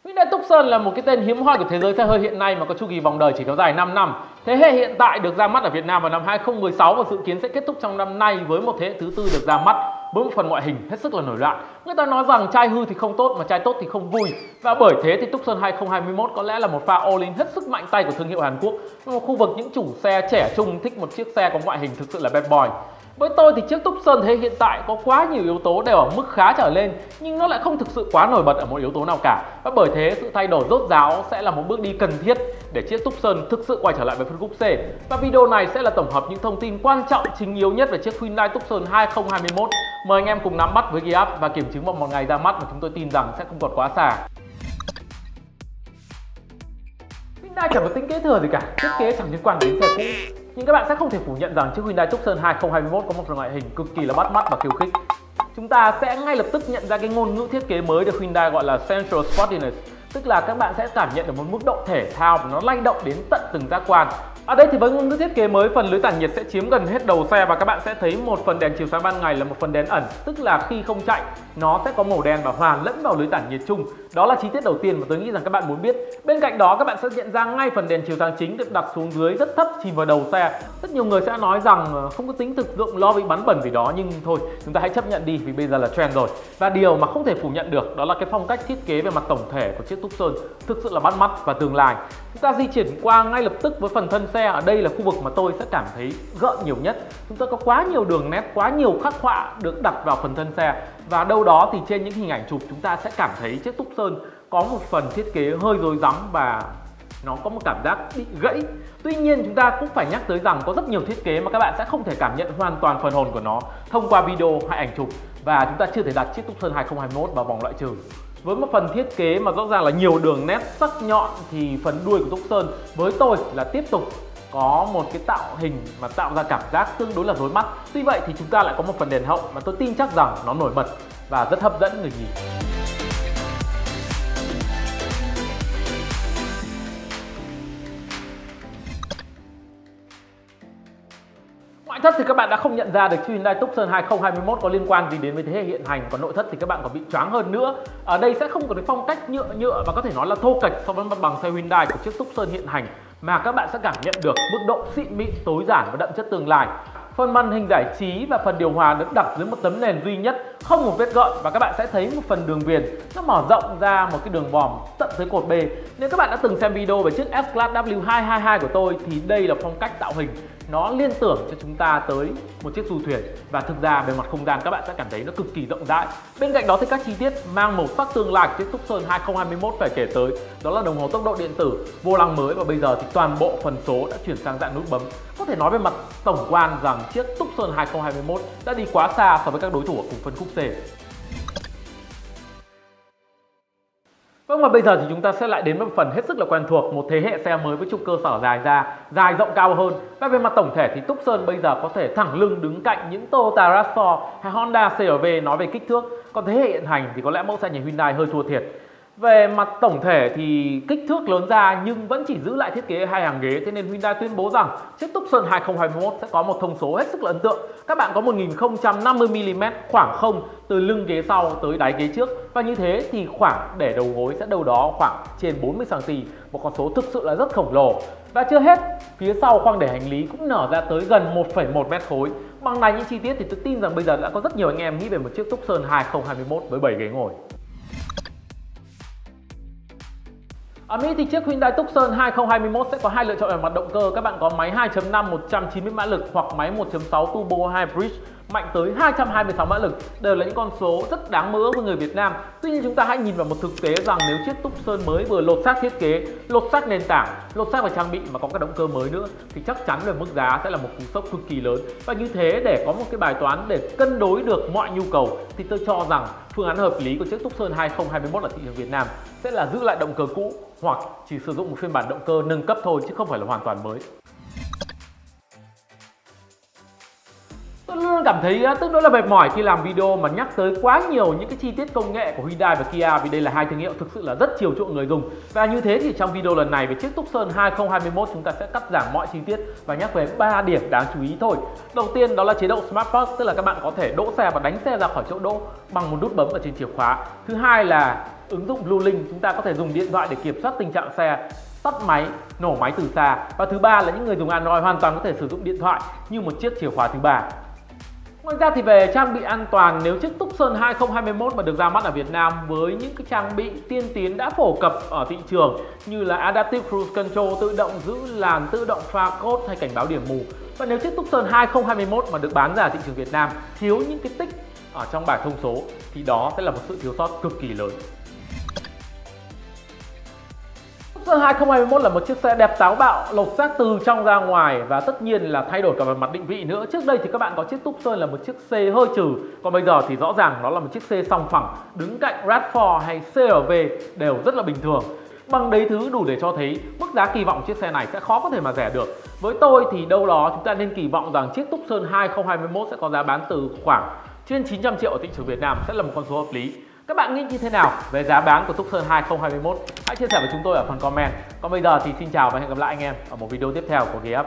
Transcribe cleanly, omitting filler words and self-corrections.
Hyundai Tucson là một cái tên hiếm hoi của thế giới xe hơi hiện nay mà có chu kỳ vòng đời chỉ kéo dài 5 năm. Thế hệ hiện tại được ra mắt ở Việt Nam vào năm 2016 và dự kiến sẽ kết thúc trong năm nay với một thế hệ thứ tư được ra mắt với một phần ngoại hình hết sức là nổi loạn. Người ta nói rằng trai hư thì không tốt mà trai tốt thì không vui. Và bởi thế thì Tucson 2021 có lẽ là một pha all-in hết sức mạnh tay của thương hiệu Hàn Quốc. Một khu vực những chủ xe trẻ trung thích một chiếc xe có ngoại hình thực sự là bad boy. Với tôi thì chiếc Tucson thế hiện tại có quá nhiều yếu tố đều ở mức khá trở lên, nhưng nó lại không thực sự quá nổi bật ở một yếu tố nào cả. Và bởi thế sự thay đổi rốt ráo sẽ là một bước đi cần thiết để chiếc Tucson thực sự quay trở lại với phân khúc C. Và video này sẽ là tổng hợp những thông tin quan trọng chính yếu nhất về chiếc Hyundai Tucson 2021. Mời anh em cùng nắm bắt với GearUp và kiểm chứng vào một ngày ra mắt mà chúng tôi tin rằng sẽ không còn quá xa. Hyundai chẳng có tính kế thừa gì cả, thiết kế chẳng liên quan đến xe cũ. Nhưng các bạn sẽ không thể phủ nhận rằng chiếc Hyundai Tucson 2021 có một phần ngoại hình cực kỳ là bắt mắt và khiêu khích. Chúng ta sẽ ngay lập tức nhận ra cái ngôn ngữ thiết kế mới được Hyundai gọi là Central Sportiness, tức là các bạn sẽ cảm nhận được một mức độ thể thao và nó lay động đến tận từng giác quan. Ở đây thì với ngôn ngữ thiết kế mới, phần lưới tản nhiệt sẽ chiếm gần hết đầu xe và các bạn sẽ thấy một phần đèn chiếu sáng ban ngày là một phần đèn ẩn, tức là khi không chạy nó sẽ có màu đen và hòa lẫn vào lưới tản nhiệt chung. Đó là chi tiết đầu tiên mà tôi nghĩ rằng các bạn muốn biết. Bên cạnh đó các bạn sẽ nhận ra ngay phần đèn chiếu sáng chính được đặt xuống dưới rất thấp chìm vào đầu xe. Rất nhiều người sẽ nói rằng không có tính thực dụng, lo bị bắn bẩn gì đó, nhưng thôi chúng ta hãy chấp nhận đi vì bây giờ là trend rồi. Và điều mà không thể phủ nhận được đó là cái phong cách thiết kế về mặt tổng thể của chiếc Tucson thực sự là bắt mắt và tương lai. Chúng ta di chuyển qua ngay lập tức với phần thân xe. Ở đây là khu vực mà tôi sẽ cảm thấy gợn nhiều nhất. Chúng ta có quá nhiều đường nét, quá nhiều khắc họa được đặt vào phần thân xe. Và đâu đó thì trên những hình ảnh chụp chúng ta sẽ cảm thấy chiếc Tucson có một phần thiết kế hơi rối rắm và nó có một cảm giác bị gãy. Tuy nhiên chúng ta cũng phải nhắc tới rằng có rất nhiều thiết kế mà các bạn sẽ không thể cảm nhận hoàn toàn phần hồn của nó thông qua video hay ảnh chụp. Và chúng ta chưa thể đặt chiếc Tucson 2021 vào vòng loại trừ. Với một phần thiết kế mà rõ ràng là nhiều đường nét sắc nhọn thì phần đuôi của Tucson với tôi là tiếp tục có một cái tạo hình mà tạo ra cảm giác tương đối là rối mắt. Tuy vậy thì chúng ta lại có một phần đèn hậu mà tôi tin chắc rằng nó nổi bật và rất hấp dẫn người nhìn. Ngoại thất thì các bạn đã không nhận ra được Hyundai Tucson 2021 có liên quan gì đến với thế hệ hiện hành, còn nội thất thì các bạn còn bị choáng hơn nữa. Ở đây sẽ không có cái phong cách nhựa và có thể nói là thô kệch so với mặt bằng xe Hyundai của chiếc Tucson hiện hành, mà các bạn sẽ cảm nhận được mức độ xịn mịn, tối giản và đậm chất tương lai. Phần màn hình giải trí và phần điều hòa được đặt dưới một tấm nền duy nhất, không một vết gợn, và các bạn sẽ thấy một phần đường viền nó mở rộng ra một cái đường vòm tận tới cột B. Nếu các bạn đã từng xem video về chiếc S-Class W222 của tôi thì đây là phong cách tạo hình nó liên tưởng cho chúng ta tới một chiếc du thuyền, và thực ra về mặt không gian các bạn sẽ cảm thấy nó cực kỳ rộng rãi. Bên cạnh đó thì các chi tiết mang màu sắc tương lai của chiếc Tucson 2021 phải kể tới đó là đồng hồ tốc độ điện tử, vô lăng mới, và bây giờ thì toàn bộ phần số đã chuyển sang dạng nút bấm. Có thể nói về mặt tổng quan rằng chiếc Tucson 2021 đã đi quá xa so với các đối thủ ở cùng phân khúc C. Vâng, và bây giờ thì chúng ta sẽ lại đến một phần hết sức là quen thuộc, một thế hệ xe mới với trục cơ sở dài ra, dài rộng cao hơn. Và về mặt tổng thể thì Tucson bây giờ có thể thẳng lưng đứng cạnh những Toyota RAV4 hay Honda CR-V nói về kích thước. Còn thế hệ hiện hành thì có lẽ mẫu xe nhà Hyundai hơi thua thiệt. Về mặt tổng thể thì kích thước lớn ra nhưng vẫn chỉ giữ lại thiết kế hai hàng ghế, thế nên Hyundai tuyên bố rằng chiếc Tucson 2021 sẽ có một thông số hết sức là ấn tượng. Các bạn có 1050mm khoảng không từ lưng ghế sau tới đáy ghế trước, và như thế thì khoảng để đầu gối sẽ đâu đó khoảng trên 40cm, một con số thực sự là rất khổng lồ. Và chưa hết, phía sau khoang để hành lý cũng nở ra tới gần 1,1 mét khối. Bằng này những chi tiết thì tôi tin rằng bây giờ đã có rất nhiều anh em nghĩ về một chiếc Tucson 2021 với 7 ghế ngồi. Ở Mỹ thì chiếc Hyundai Tucson 2021 sẽ có hai lựa chọn về mặt động cơ. Các bạn có máy 2.5 190 mã lực hoặc máy 1.6 turbo hybrid mạnh tới 226 mã lực, đều là những con số rất đáng mơ ước với người Việt Nam. Tuy nhiên chúng ta hãy nhìn vào một thực tế rằng nếu chiếc Tucson mới vừa lột xác thiết kế, lột xác nền tảng, lột xác về trang bị mà có các động cơ mới nữa thì chắc chắn về mức giá sẽ là một cú sốc cực kỳ lớn. Và như thế để có một cái bài toán để cân đối được mọi nhu cầu thì tôi cho rằng phương án hợp lý của chiếc Tucson 2021 ở thị trường Việt Nam sẽ là giữ lại động cơ cũ hoặc chỉ sử dụng một phiên bản động cơ nâng cấp thôi chứ không phải là hoàn toàn mới. Tôi luôn cảm thấy tương đối là mệt mỏi khi làm video mà nhắc tới quá nhiều những cái chi tiết công nghệ của Hyundai và Kia, vì đây là hai thương hiệu thực sự là rất chiều chuộng người dùng. Và như thế thì trong video lần này về chiếc Tucson 2021 chúng ta sẽ cắt giảm mọi chi tiết và nhắc về 3 điểm đáng chú ý thôi. Đầu tiên đó là chế độ Smart Park, tức là các bạn có thể đỗ xe và đánh xe ra khỏi chỗ đỗ bằng một nút bấm ở trên chìa khóa. Thứ hai là ứng dụng Blue Link, chúng ta có thể dùng điện thoại để kiểm soát tình trạng xe tắt máy, nổ máy từ xa. Và thứ ba là những người dùng Android hoàn toàn có thể sử dụng điện thoại như một chiếc chìa khóa thứ ba. Ngoài ra thì về trang bị an toàn, nếu chiếc Tucson 2021 mà được ra mắt ở Việt Nam với những cái trang bị tiên tiến đã phổ cập ở thị trường như là Adaptive Cruise Control, tự động giữ làn, tự động pha code hay cảnh báo điểm mù. Và nếu chiếc Tucson 2021 mà được bán ra thị trường Việt Nam thiếu những cái tích ở trong bảng thông số thì đó sẽ là một sự thiếu sót cực kỳ lớn. Tucson 2021 là một chiếc xe đẹp táo bạo, lột xác từ trong ra ngoài và tất nhiên là thay đổi cả về mặt định vị nữa. Trước đây thì các bạn có chiếc Tucson là một chiếc C hơi trừ, còn bây giờ thì rõ ràng nó là một chiếc C song phẳng, đứng cạnh RAV4 hay CR-V đều rất là bình thường. Bằng đấy thứ đủ để cho thấy mức giá kỳ vọng chiếc xe này sẽ khó có thể mà rẻ được. Với tôi thì đâu đó chúng ta nên kỳ vọng rằng chiếc Tucson 2021 sẽ có giá bán từ khoảng trên 900 triệu ở thị trường Việt Nam sẽ là một con số hợp lý. Các bạn nghĩ như thế nào về giá bán của Tucson 2021? Hãy chia sẻ với chúng tôi ở phần comment. Còn bây giờ thì xin chào và hẹn gặp lại anh em ở một video tiếp theo của GF.